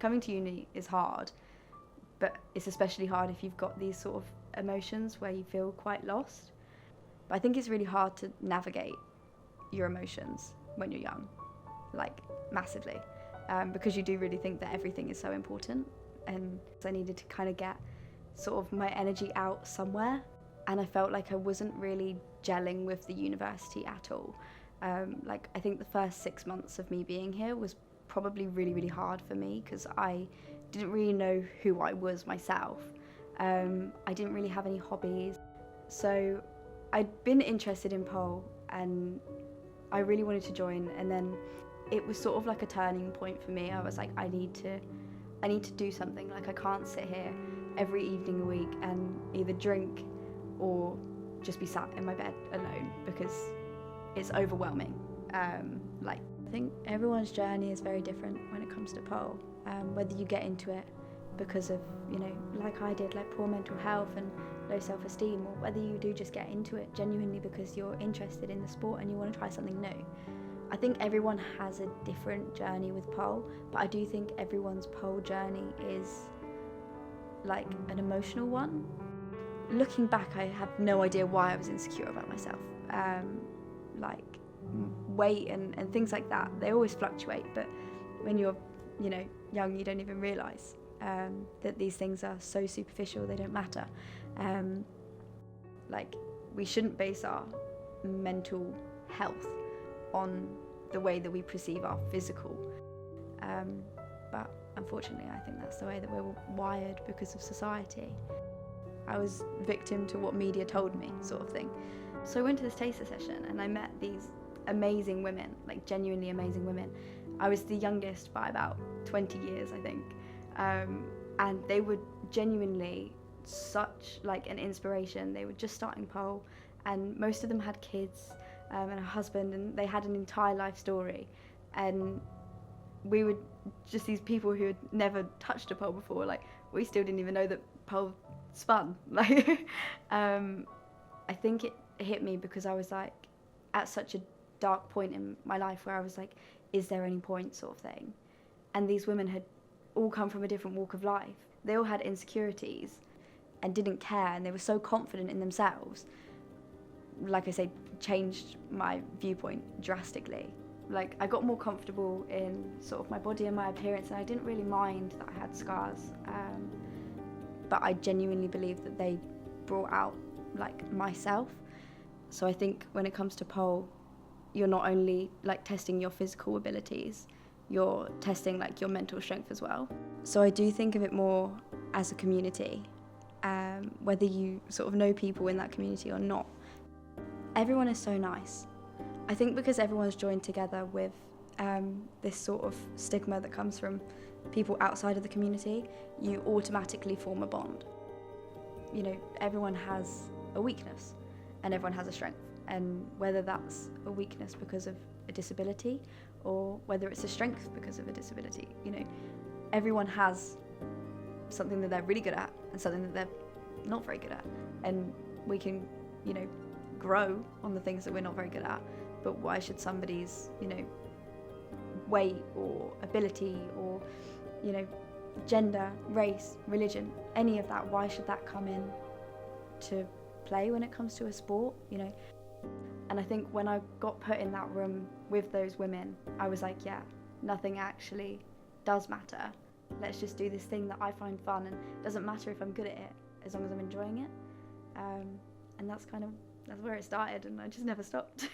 coming to uni is hard, but it's especially hard if you've got these sort of emotions where you feel quite lost. But I think it's really hard to navigate your emotions when you're young, like massively, because you do really think that everything is so important. And I needed to kind of get sort of my energy out somewhere, and I felt like I wasn't really gelling with the university at all. Like, I think the first 6 months of me being here was probably really, really hard for me because I didn't really know who I was myself. I didn't really have any hobbies. So I'd been interested in pole and I really wanted to join, and then it was sort of like a turning point for me. I was like, I need to do something. Like, I can't sit here every evening a week and either drink or just be sat in my bed alone because it's overwhelming. Like, I think everyone's journey is very different when it comes to pole. Whether you get into it because of, you know, like I did, like poor mental health and low self-esteem, or whether you do just get into it genuinely because you're interested in the sport and you want to try something new. I think everyone has a different journey with pole, but I do think everyone's pole journey is like an emotional one. Looking back, I have no idea why I was insecure about myself. Like weight and things like that, they always fluctuate, but when you're, you know, young, you don't even realise that these things are so superficial, they don't matter. Like, we shouldn't base our mental health on the way that we perceive our physical. But unfortunately, I think that's the way that we're wired because of society. I was victim to what media told me, sort of thing. So I went to this taster session and I met these amazing women, like genuinely amazing women. I was the youngest by about 20 years, I think. And they were genuinely such like an inspiration. They were just starting pole, and most of them had kids and a husband, and they had an entire life story. And we were just these people who had never touched a pole before. Like, we still didn't even know that pole spun. Like, I think it hit me because I was like at such a dark point in my life where I was like, is there any point, sort of thing. And these women had all come from a different walk of life. They all had insecurities and didn't care, and they were so confident in themselves. Like I say, changed my viewpoint drastically. Like, I got more comfortable in sort of my body and my appearance, and I didn't really mind that I had scars. But I genuinely believe that they brought out like myself. So I think when it comes to pole, you're not only like testing your physical abilities, you're testing like your mental strength as well. So I do think of it more as a community, whether you sort of know people in that community or not. Everyone is so nice. I think because everyone's joined together with this sort of stigma that comes from people outside of the community, you automatically form a bond. You know, everyone has a weakness and everyone has a strength. And whether that's a weakness because of a disability or whether it's a strength because of a disability, you know, everyone has something that they're really good at and something that they're not very good at. And we can, you know, grow on the things that we're not very good at. But why should somebody's, you know, weight or ability or, you know, gender, race, religion, any of that, why should that come in to play when it comes to a sport, you know? And I think when I got put in that room with those women, I was like, yeah, nothing actually does matter. Let's just do this thing that I find fun, and it doesn't matter if I'm good at it as long as I'm enjoying it. And that's where it started, and I just never stopped.